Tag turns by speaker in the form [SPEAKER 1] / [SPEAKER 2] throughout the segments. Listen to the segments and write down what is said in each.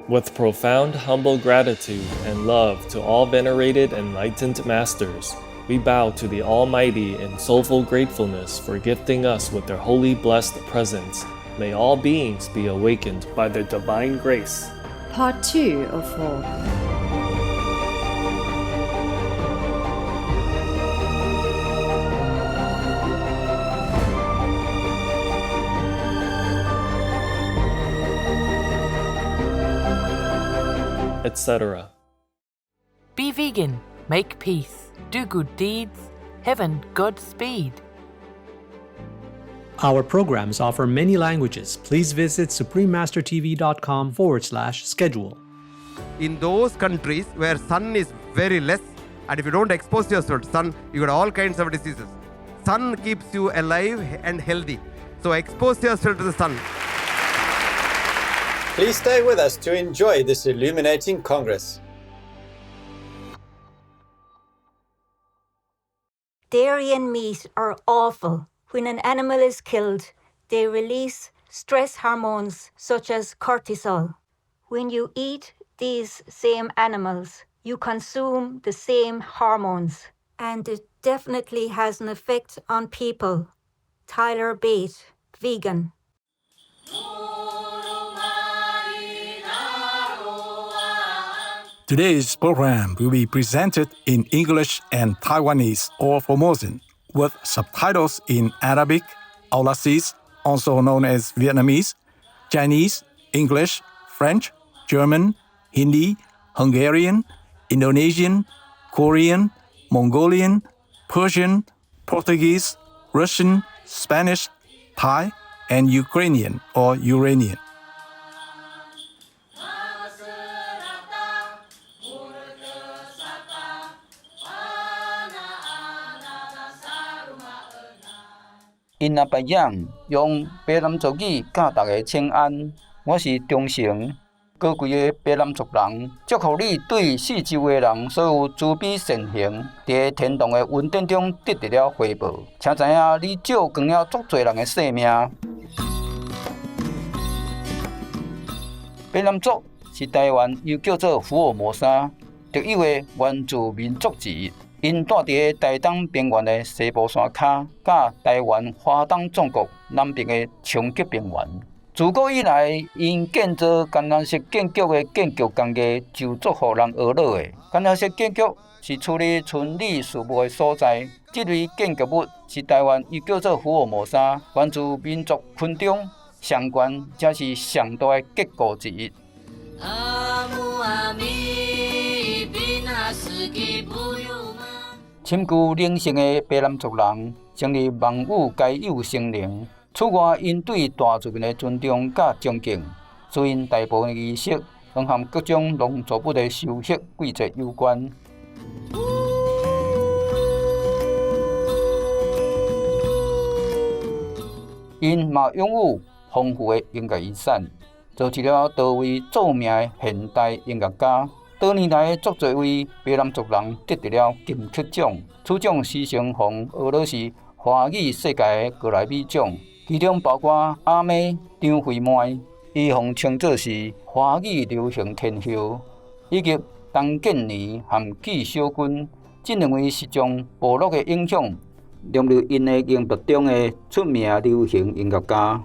[SPEAKER 1] With profound humble gratitude and love to all venerated enlightened masters, we bow to the Almighty in soulful gratefulness for gifting us with their holy blessed presence. May all beings be awakened by their divine grace.
[SPEAKER 2] Part 2 of 4.
[SPEAKER 1] Etc.
[SPEAKER 3] Be vegan, make peace, do good deeds, heaven Godspeed.
[SPEAKER 4] Our programs offer many languages. Please visit suprememastertv.com/schedule.
[SPEAKER 5] In those countries where sun is very less, and if you don't expose yourself to sun, you got all kinds of diseases. Sun keeps you alive and healthy. So expose yourself to the sun.
[SPEAKER 6] Please stay with us to enjoy this illuminating Congress.
[SPEAKER 7] Dairy and meat are awful. When an animal is killed, they release stress hormones such as cortisol. When you eat these same animals, you consume the same hormones. And it definitely has an effect on people. Tyler Bate, vegan.
[SPEAKER 8] Today's program will be presented in English and Taiwanese or Formosan, with subtitles in Arabic, Aulacese, also known as Vietnamese, Chinese, English, French, German, Hindi, Hungarian, Indonesian, Korean, Mongolian, Persian, Portuguese, Russian, Spanish, Thai, and Ukrainian or Uranian.
[SPEAKER 9] 因阿白养用白南族语教大家请安，我是忠诚高贵的白南族人，祝福你对四周的人所有慈悲善行，在天堂的恩典中得到了回报。请知影你照光了足多人的性命。白南族是台湾又叫做福尔摩沙，特有的原住民族之一。因住伫台东平原的西部山骹，甲台湾华东纵谷南边的冲积平原。自古以来，因建造干蓝色建筑的建筑工艺就足互人学乐的。干蓝色建筑是处理村里事务的所在。这类建筑物是台湾又叫做福尔摩沙原住民族群中上悬也是上大的结构之一。深具灵性的白南族人，成立万物皆有生灵。此外，因对大自然的尊重甲崇敬，所以大部分仪式拢和各种农作物的收获季节有关。因嘛拥有丰富的音乐遗产，做一了多位著名的现代音乐家。多年来，足多位白南族人得到了金曲奖，此奖时常奉俄罗斯华语世界的格莱美奖，其中包括阿妹张惠妹，伊奉称作是华语流行天后，以及陈建年和纪晓君，这两位是从部落的影响融入因的音乐中的出名流行音乐家。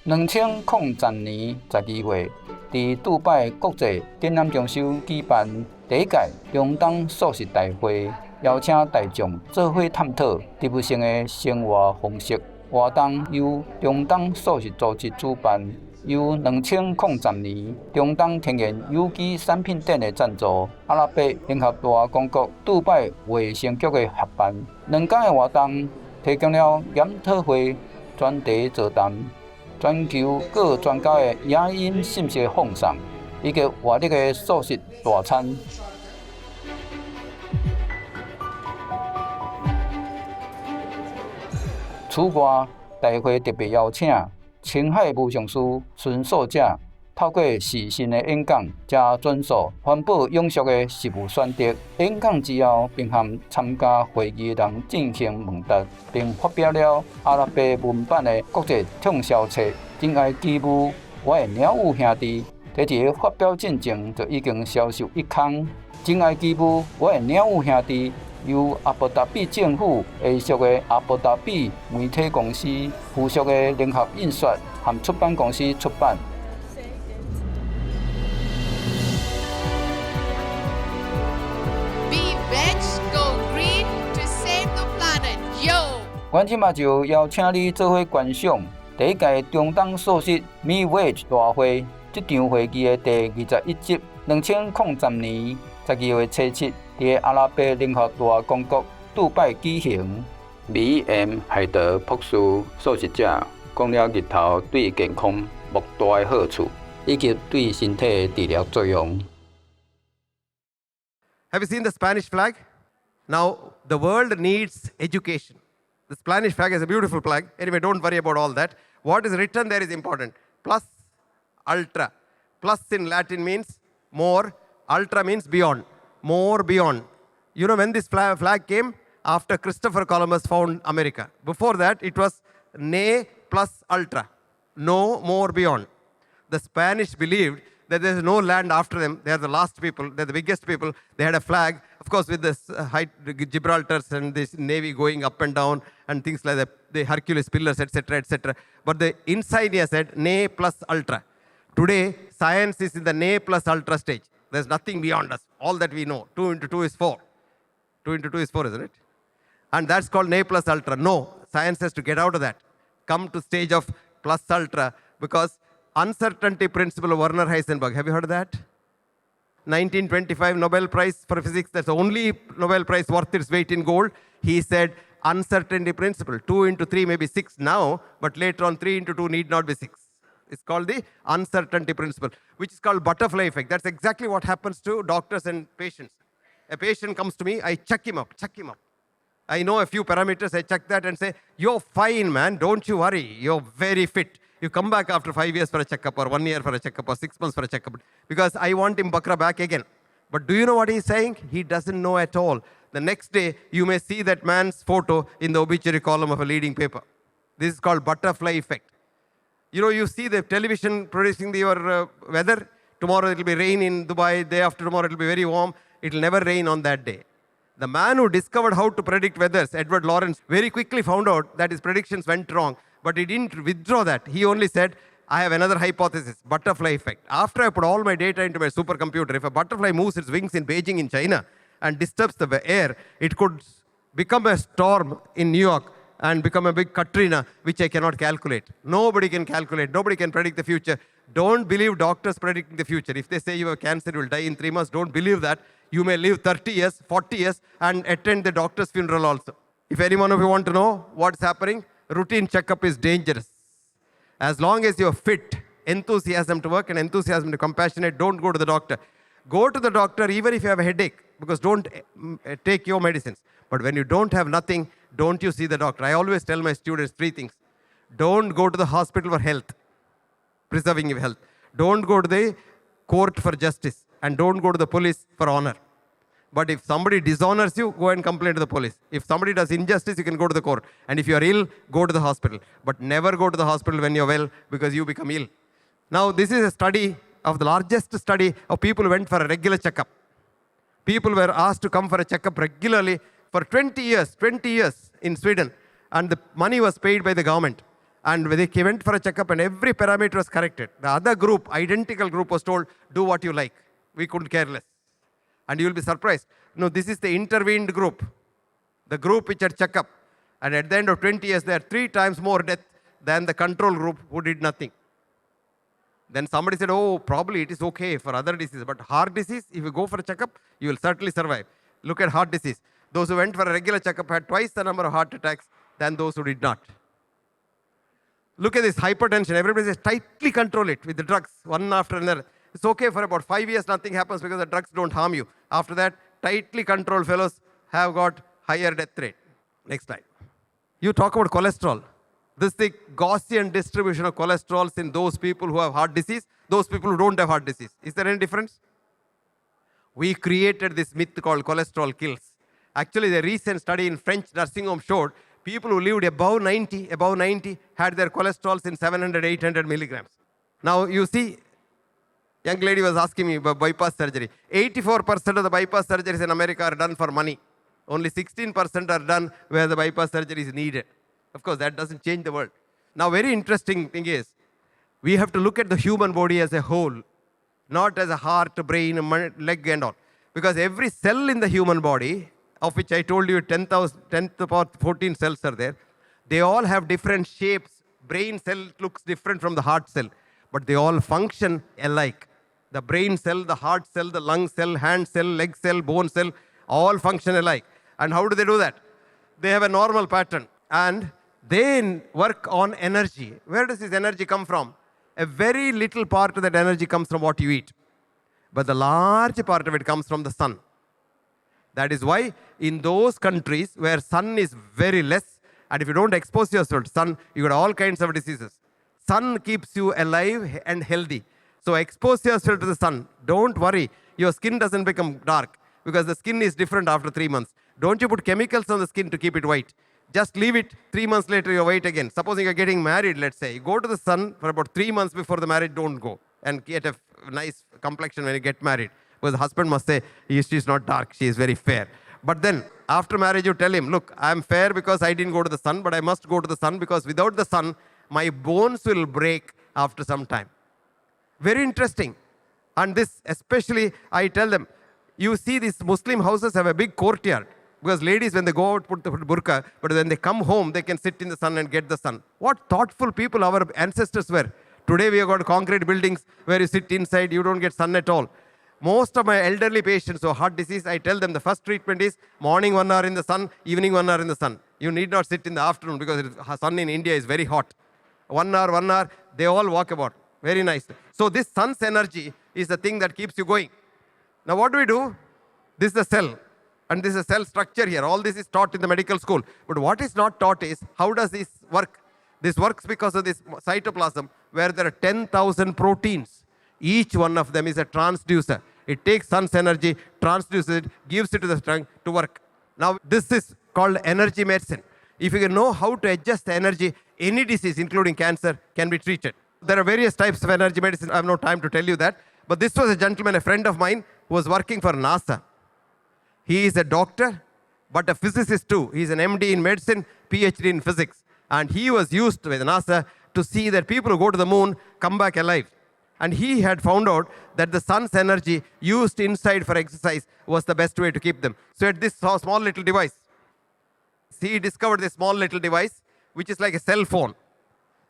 [SPEAKER 9] 2010年12月，在杜拜国际展览中心举办第一届中东素食大会，邀请大众做伙探讨植物性的生活方式。活动由中东素食组织主办，由2010年中东天然有机产品店的赞助，阿拉伯联合大公国杜拜卫生局的合办。2天的活动提供了研讨会、专题座谈。全球各专家的影音信息放送，以及活力的素食大餐。此外，大会特别邀请青海无上师孙素者透过时信的演讲，加遵守环保永续的实务选择。演讲之后，并向参加会议的人进行问答，并发表了阿拉伯文版的国际畅销册《真爱基母，我的鸟友兄弟》。在一个发表进前就已经销售1空。《真爱基母，我的鸟友兄弟》由阿布达比政府下属的阿布达比媒体公司附属的联合印刷和出版公司出版。
[SPEAKER 10] MEVEG go green to save the planet, yo!
[SPEAKER 9] 阮即马就邀请你做伙观赏第一届中东硕士 MEVEG 大会。这场会议的第21集，2003年12月7日，伫阿拉伯联合大公国杜拜举行。
[SPEAKER 11] MEVEG 海德博士硕士者讲了日头对健康莫大的好处，以及对身体的治疗作用。
[SPEAKER 5] Have you seen the Spanish flag? Now, the world needs education. The Spanish flag is a beautiful flag. Anyway, don't worry about all that. What is written there is important. Plus, ultra. Plus in Latin means more. Ultra means beyond. More beyond. You know when this flag came? After Christopher Columbus found America. Before that, it was ne plus ultra. No more beyond. The Spanish believed that there is no land after them. They are the last people. They are the biggest people. They had a flag, of course, with this height, Gibraltars and this navy going up and down and things like that, the Hercules pillars, etc., etc. But the insignia said ne plus ultra. Today, science is in the ne plus ultra stage. There's nothing beyond us. All that we know. 2 into 2 is 4. 2 into 2 is 4, isn't it? And that's called ne plus ultra. No, science has to get out of that. Come to stage of plus ultra, because uncertainty principle of Werner Heisenberg. Have you heard of that? 1925 Nobel Prize for Physics. That's the only Nobel Prize worth its weight in gold. He said uncertainty principle. 2 into 3 may be 6 now, but later on 3 into 2 need not be 6. It's called the uncertainty principle, which is called butterfly effect. That's exactly what happens to doctors and patients. A patient comes to me, I check him up. I know a few parameters, I check that and say, you're fine, man, don't you worry, you're very fit. You come back after 5 years for a checkup, or 1 year for a checkup, or 6 months for a checkup, because I want him Bakra back again. But do you know what he's saying? He doesn't know at all. The next day, you may see that man's photo in the obituary column of a leading paper. This is called butterfly effect. You know, you see the television producing your weather. Tomorrow it will be rain in Dubai. Day after tomorrow it will be very warm. It will never rain on that day. The man who discovered how to predict weathers, Edward Lorenz, very quickly found out that his predictions went wrong. But he didn't withdraw that. He only said, I have another hypothesis, butterfly effect. After I put all my data into my supercomputer, if a butterfly moves its wings in Beijing in China and disturbs the air, it could become a storm in New York and become a big Katrina, which I cannot calculate. Nobody can calculate. Nobody can predict the future. Don't believe doctors predicting the future. If they say you have cancer, you will die in 3 months, don't believe that. You may live 30 years, 40 years, and attend the doctor's funeral also. If any one of you want to know what's happening, routine checkup is dangerous. As long as you're fit, enthusiasm to work and enthusiasm to compassionate, don't go to the doctor. Go to the doctor even if you have a headache, because don't take your medicines. But when you don't have nothing, don't you see the doctor. I always tell my students 3 things. Don't go to the hospital for health, preserving your health. Don't go to the court for justice. And don't go to the police for honor. But if somebody dishonors you, go and complain to the police. If somebody does injustice, you can go to the court. And if you are ill, go to the hospital. But never go to the hospital when you're well, because you become ill. Now, this is a study of the largest study of people who went for a regular checkup. People were asked to come for a checkup regularly for 20 years in Sweden. And the money was paid by the government. And they went for a checkup and every parameter was corrected. The other group, identical group, was told, do what you like. We couldn't care less. And you will be surprised. No, this is the intervened group. The group which had checkup. And at the end of 20 years, there are 3 times more death than the control group who did nothing. Then somebody said, oh, probably it is okay for other diseases. But heart disease, if you go for a checkup, you will certainly survive. Look at heart disease. Those who went for a regular checkup had twice the number of heart attacks than those who did not. Look at this hypertension. Everybody says, tightly control it with the drugs, one after another. It's okay for about 5 years, nothing happens because the drugs don't harm you. After that, tightly controlled fellows have got higher death rate. Next slide. You talk about cholesterol. This is the Gaussian distribution of cholesterols in those people who have heart disease. those people who don't have heart disease. Is there any difference? We created this myth called cholesterol kills. Actually, the recent study in French nursing home showed people who lived above 90 had their cholesterols in 700, 800 milligrams. Now, you see, young lady was asking me about bypass surgery. 84% of the bypass surgeries in America are done for money. Only 16% are done where the bypass surgery is needed. Of course, that doesn't change the world. Now, very interesting thing is, we have to look at the human body as a whole, not as a heart, brain, leg and all. Because every cell in the human body, of which I told you 10 to the power 14 cells are there, they all have different shapes. Brain cell looks different from the heart cell, but they all function alike. The brain cell, the heart cell, the lung cell, hand cell, leg cell, bone cell, all function alike. And how do they do that? They have a normal pattern. And they work on energy. Where does this energy come from? A very little part of that energy comes from what you eat. But the large part of it comes from the sun. That is why in those countries where sun is very less, and if you don't expose yourself to sun, you got all kinds of diseases. Sun keeps you alive and healthy. So expose yourself to the sun. Don't worry. Your skin doesn't become dark because the skin is different after 3 months. Don't you put chemicals on the skin to keep it white. Just leave it. 3 months later, you're white again. Supposing you're getting married, let's say. You go to the sun for about 3 months before the marriage, don't go. And get a nice complexion when you get married. Because the husband must say, she's not dark, she is very fair. But then, after marriage, you tell him, look, I'm fair because I didn't go to the sun, but I must go to the sun because without the sun, my bones will break after some time. Very interesting. And this, especially, I tell them, you see these Muslim houses have a big courtyard. Because ladies, when they go out, put the burqa, but when they come home, they can sit in the sun and get the sun. What thoughtful people our ancestors were. Today we have got concrete buildings where you sit inside, you don't get sun at all. Most of my elderly patients who have heart disease, I tell them the first treatment is morning 1 hour in the sun, evening 1 hour in the sun. You need not sit in the afternoon because the sun in India is very hot. 1 hour, they all walk about. Very nice. So this sun's energy is the thing that keeps you going. Now what do? This is the cell. And this is a cell structure here. All this is taught in the medical school. But what is not taught is, how does this work? This works because of this cytoplasm where there are 10,000 proteins. Each one of them is a transducer. It takes sun's energy, transduces it, gives it to the trunk to work. Now, this is called energy medicine. If you know how to adjust the energy, any disease, including cancer, can be treated. There are various types of energy medicine. I have no time to tell you that. But this was a gentleman, a friend of mine, who was working for NASA. He is a doctor, but a physicist too. He is an MD in medicine, PhD in physics. And he was used with NASA to see that people who go to the moon come back alive. And he had found out that the sun's energy used inside for exercise was the best way to keep them. So he had this small little device. He discovered this small little device, which is like a cell phone.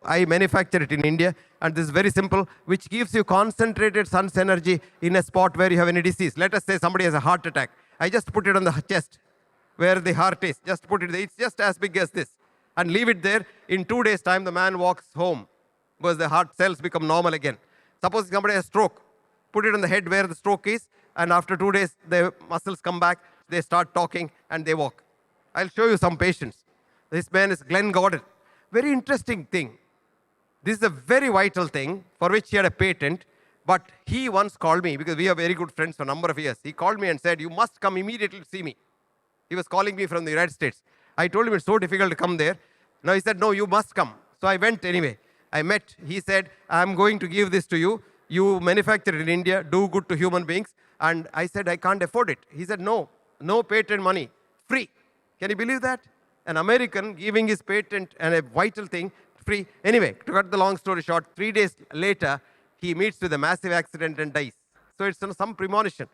[SPEAKER 5] I manufacture it in India, and this is very simple, which gives you concentrated sun's energy in a spot where you have any disease. Let us say somebody has a heart attack. I just put it on the chest, where the heart is. Just put it there. It's just as big as this. And leave it there. In 2 days' time, the man walks home, because the heart cells become normal again. Suppose somebody has a stroke. Put it on the head where the stroke is, and after 2 days, the muscles come back, they start talking, and they walk. I'll show you some patients. This man is Glenn Gordon. Very interesting thing. This is a very vital thing for which he had a patent, but he once called me, because we are very good friends for a number of years. He called me and said, you must come immediately to see me. He was calling me from the United States. I told him it's so difficult to come there. Now he said, no, you must come. So I went anyway. I met. He said, I'm going to give this to you. You manufacture it in India, do good to human beings. And I said, I can't afford it. He said, no patent money, free. Can you believe that? An American giving his patent and a vital thing, free. Anyway, to cut the long story short, 3 days later, he meets with a massive accident and dies. So it's some premonition.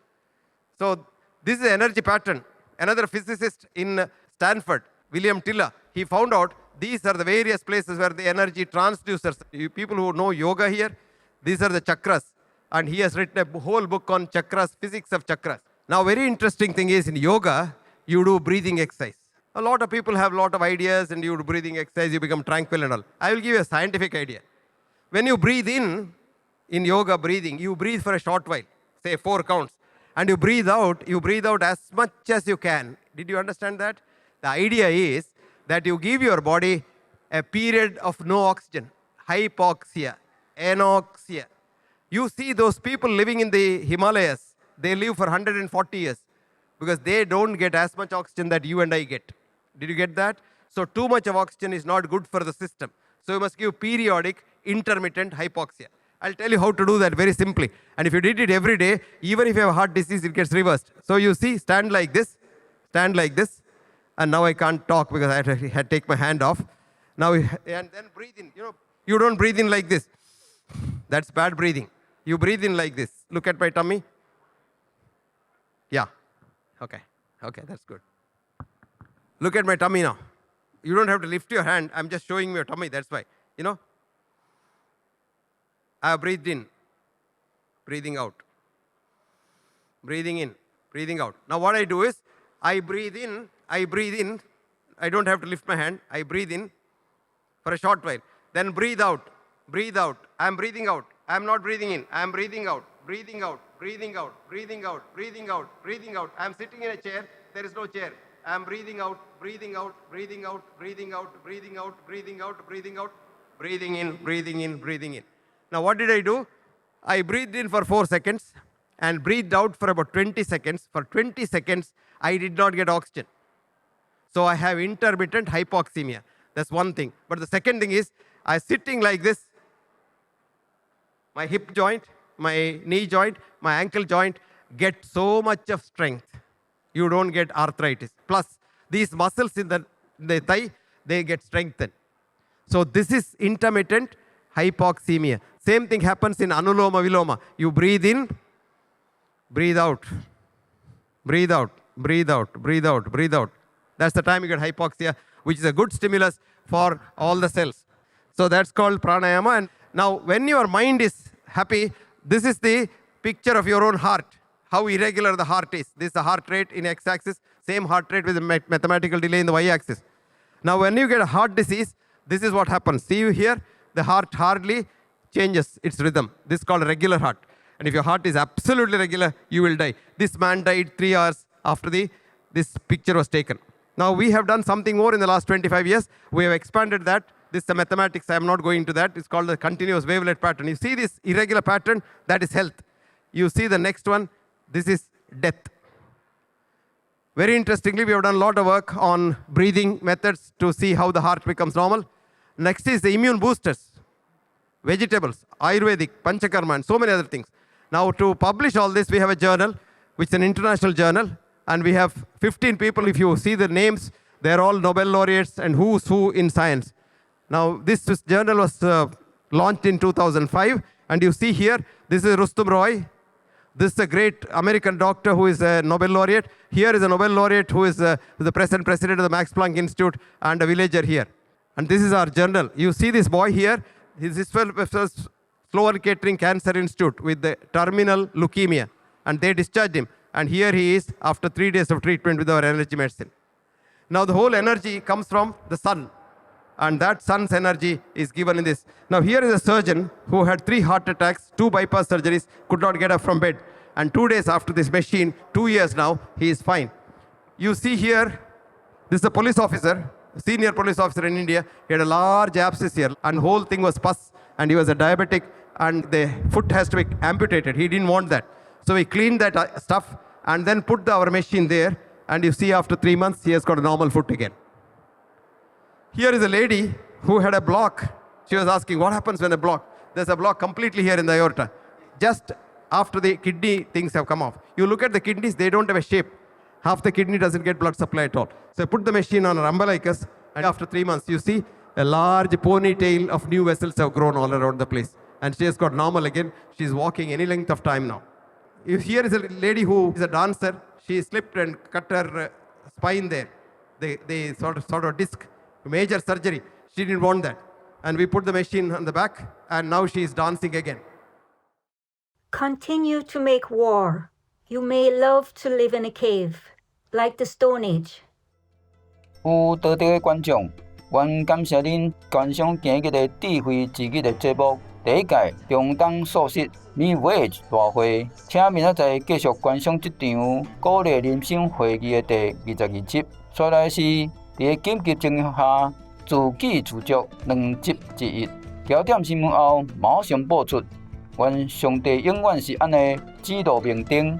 [SPEAKER 5] So this is the energy pattern. Another physicist in Stanford, William Tiller, he found out these are the various places where the energy transducers, you people who know yoga here, these are the chakras. And he has written a whole book on chakras, physics of chakras. Now, very interesting thing is in yoga, you do breathing exercise. A lot of people have a lot of ideas and you do breathing exercise, you become tranquil and all. I will give you a scientific idea. When you breathe in yoga breathing, you breathe for a short while, say 4 counts. And you breathe out as much as you can. Did you understand that? The idea is that you give your body a period of no oxygen, hypoxia, anoxia. You see those people living in the Himalayas, they live for 140 years because they don't get as much oxygen that you and I get. Did you get that? So too much of oxygen is not good for the system. So you must give periodic intermittent hypoxia. I'll tell you how to do that very simply. And if you did it every day, even if you have a heart disease, it gets reversed. So you see, stand like this, and now I can't talk because I had to take my hand off. Now, and then breathe in. You don't breathe in like this. That's bad breathing. You breathe in like this. Look at my tummy. Yeah. Okay, that's good. Look at my tummy now. You don't have to lift your hand. I'm just showing you your tummy, that's why. I have breathed in, breathing out. Breathing in, breathing out. Now what I do is, I breathe in. I don't have to lift my hand. I breathe in for a short while. Then breathe out. I'm breathing out. I'm not breathing in. I'm breathing out. Breathing out. I'm sitting in a chair. There is no chair. I'm breathing out. Breathing in. Now what did I do? I breathed in for 4 seconds and breathed out for about 20 seconds. For 20 seconds, I did not get oxygen. So I have intermittent hypoxemia. That's one thing. But the second thing is, I'm sitting like this. My hip joint, my knee joint, my ankle joint get so much of strength. You don't get arthritis. Plus, these muscles in the thigh, they get strengthened. So this is intermittent hypoxemia. Same thing happens in anuloma viloma. You breathe in, breathe out. That's the time you get hypoxia, which is a good stimulus for all the cells. So that's called pranayama. And now when your mind is happy, this is the picture of your own heart, how irregular the heart is. This is the heart rate in x-axis, same heart rate with a mathematical delay in the y-axis. Now when you get a heart disease, this is what happens. See here, the heart hardly changes its rhythm. This is called a regular heart. And if your heart is absolutely regular, you will die. This man died 3 hours after this picture was taken. Now we have done something more in the last 25 years. We have expanded that. This is the mathematics. I am not going into that. It's called the continuous wavelet pattern. You see this irregular pattern? That is health. You see the next one? This is death. Very interestingly, we have done a lot of work on breathing methods to see how the heart becomes normal. Next is the immune boosters, vegetables, Ayurvedic, Panchakarma, and so many other things. Now to publish all this, we have a journal, which is an international journal, and we have 15 people. If you see the names, they're all Nobel laureates and who's who in science. Now this journal was launched in 2005, and you see here, this is Rustum Roy. This is a great American doctor who is a Nobel laureate. Here is a Nobel laureate who is the present president of the Max Planck Institute and a villager here. And this is our journal. You see this boy here. This is Sloan Kettering Cancer Institute with the terminal leukemia. And they discharged him. And here he is after 3 days of treatment with our energy medicine. Now the whole energy comes from the sun. And that sun's energy is given in this. Now here is a surgeon who had 3 heart attacks, 2 bypass surgeries, could not get up from bed. And 2 days after this machine, 2 years now, he is fine. You see here, this is a police officer, senior police officer in India. He had a large abscess here, and whole thing was pus, and he was a diabetic, and the foot has to be amputated. He didn't want that. So we cleaned that stuff and then put our machine there, and you see after 3 months, he has got a normal foot again. Here is a lady who had a block. She was asking, what happens when a block? There's a block completely here in the aorta. Just after the kidney things have come off. You look at the kidneys, they don't have a shape. Half the kidney doesn't get blood supply at all. So I put the machine on her umbilicus, and after 3 months, you see a large ponytail of new vessels have grown all around the place. And she has got normal again. She's walking any length of time now. Here is a lady who is a dancer. She slipped and cut her spine there. The sort of disc. Major surgery. She didn't want that. And we put the machine on the back, and now she is dancing again.
[SPEAKER 7] Continue to make war. You may love to live in a cave, like the Stone Age.
[SPEAKER 9] 有道德的观众，愿感谢您观赏今日的智慧之日的节目。第一届中东素食 MEVEG 大会，请明仔载继续观赏这场鼓励人生会议的第22集。再来是在紧急情况下自给自足2集之一。焦点新闻后马上播出。愿上帝永远是安尼指路明灯。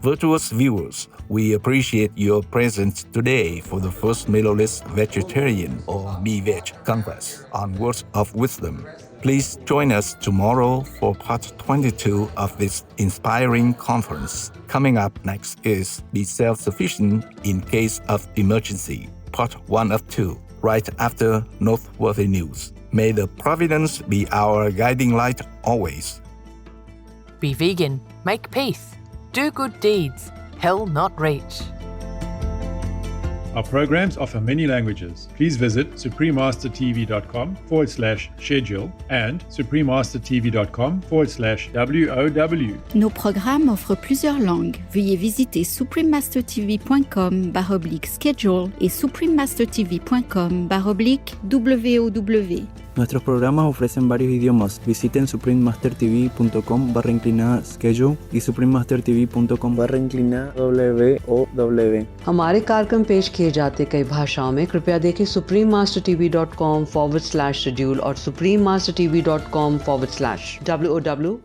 [SPEAKER 8] Virtuous viewers, we appreciate your presence today for the first Middle East Vegetarian or MEVEG Congress on Words of Wisdom. Please join us tomorrow for part 22 of this inspiring conference. Coming up next is Be Self-Sufficient in Case of Emergency, part 1 of 2, right after Noteworthy News. May the providence be our guiding light always.
[SPEAKER 3] Be vegan, make peace, do good deeds, hell not reach.
[SPEAKER 12] Our programs offer many languages. Please visit suprememastertv.com/schedule and suprememastertv.com/WOW.
[SPEAKER 2] Nos programmes offrent plusieurs langues. Veuillez visiter suprememastertv.com/schedule et suprememastertv.com/WOW.
[SPEAKER 13] Nuestros programas ofrecen varios idiomas. Visiten suprememastertv.com/schedule y suprememastertv.com/WOW.
[SPEAKER 14] हमारे कार्यक्रम पेश किए जाते कई भाषाओं में कृपया देखें suprememastertv.com/schedule और suprememastertv.com/WOW